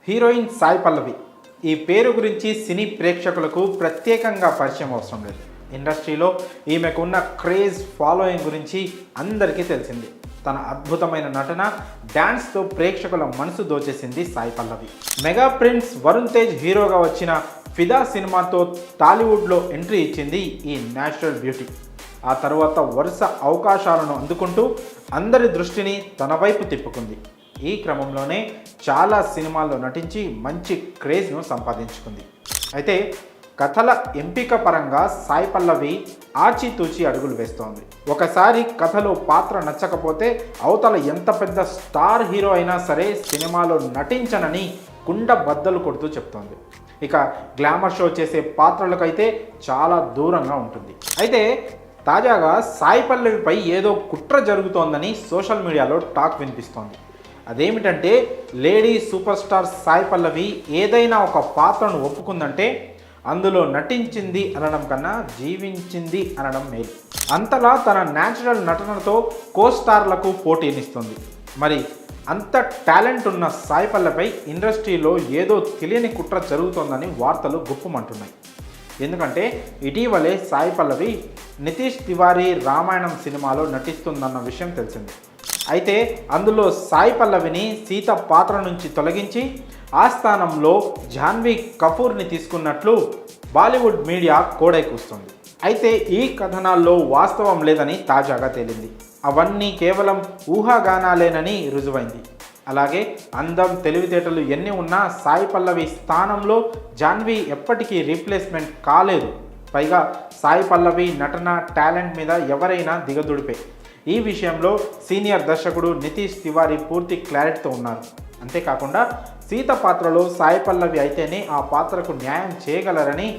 Heroine Sai Pallavi ఈ పేరు గురించి సినీ ప్రేక్షకులకు ప్రత్యేకంగా పరిచయం అవసరం లేదు. ఇండస్ట్రీలో ఈమెకున్న క్రేజ్ ఫాలోయింగ్ గురించి అందరికీ తెలిసింది. తన అద్భుతమైన నటన, డ్యాన్స్తో ప్రేక్షకుల మనసు దోచేసింది సాయి పల్లవి. మెగా ప్రిన్స్ వరుణ్ తేజ్ హీరోగా వచ్చిన ఫిదా సినిమాతో టాలీవుడ్లో ఎంట్రీ ఇచ్చింది ఈ నేచురల్ బ్యూటీ. ఆ తర్వాత వరుస అవకాశాలను అందుకుంటూ అందరి దృష్టిని తన వైపు తిప్పుకుంది. ఈ క్రమంలోనే చాలా సినిమాల్లో నటించి మంచి క్రేజ్ను సంపాదించుకుంది. అయితే కథల ఎంపిక పరంగా సాయి పల్లవి ఆచితూచి అడుగులు వేస్తోంది. ఒకసారి కథలో పాత్ర నచ్చకపోతే అవతల ఎంత పెద్ద స్టార్ హీరో అయినా సరే సినిమాలో నటించనని కుండ బద్దలు కొడుతూ చెప్తోంది. ఇక గ్లామర్ షో చేసే పాత్రలకైతే చాలా దూరంగా ఉంటుంది. అయితే తాజాగా సాయి పల్లవిపై ఏదో కుట్ర జరుగుతోందని సోషల్ మీడియాలో టాక్ వినిపిస్తోంది. అదేమిటంటే lady super star Sai Pallavi ఏదైనా ఒక పాత్రను ఒప్పుకుందంటే అందులో నటించింది అనడం కన్నా జీవించింది అనడం మేలు. అంతలా తన న్యాచురల్ నటనతో కో స్టార్లకు పోటీనిస్తుంది. మరి అంత టాలెంట్ ఉన్న సాయి పల్లవిపై ఇండస్ట్రీలో ఏదో తెలియని కుట్ర జరుగుతోందని వార్తలు గుప్పుమంటున్నాయి. ఎందుకంటే ఇటీవలే సాయి పల్లవి నితీష్ తివారీ రామాయణం సినిమాలో నటిస్తుందన్న విషయం తెలిసింది. అయితే అందులో సాయి పల్లవిని సీత పాత్ర నుంచి తొలగించి ఆ స్థానంలో జాన్వీ కపూర్ని తీసుకున్నట్లు బాలీవుడ్ మీడియా కోడై కూస్తుంది. అయితే ఈ కథనాల్లో వాస్తవం లేదని తాజాగా తేలింది. అవన్నీ కేవలం ఊహాగానాలేనని రుజువైంది. అలాగే అందం, తెలివితేటలు ఎన్ని ఉన్నా సాయి పల్లవి స్థానంలో జాన్వీ ఎప్పటికీ రీప్లేస్మెంట్ కాలేదు. పైగా సాయి పల్లవి నటన, టాలెంట్ మీద ఎవరైనా దిగదుడిపే. ఈ విషయంలో సీనియర్ దర్శకుడు నితీష్ తివారీ పూర్తి క్లారిటీతో ఉన్నారు. అంతేకాకుండా సీత పాత్రలో సాయి పల్లవి అయితేనే ఆ పాత్రకు న్యాయం చేయగలరని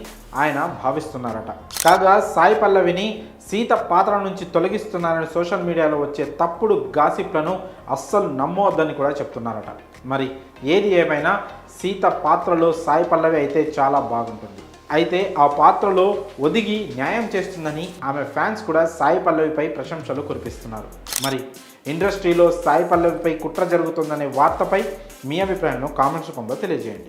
ఆయన భావిస్తున్నారట. కాగా సాయి పల్లవిని సీత పాత్ర నుంచి తొలగిస్తున్నారని సోషల్ మీడియాలో వచ్చే తప్పుడు గాసిప్లను అస్సలు నమ్మవద్దని కూడా చెప్తున్నారట. మరి ఏది ఏమైనా సీత పాత్రలో సాయి పల్లవి అయితే చాలా బాగుంటుంది. అయితే ఆ పాత్రలో ఒదిగి న్యాయం చేస్తుందని ఆమె ఫ్యాన్స్ కూడా సాయి పల్లవిపై ప్రశంసలు కురిపిస్తున్నారు. మరి ఇండస్ట్రీలో సాయి పల్లవిపై కుట్ర జరుగుతుందనే వార్తపై మీ అభిప్రాయాలను కామెంట్స్ రూపంలో తెలియజేయండి.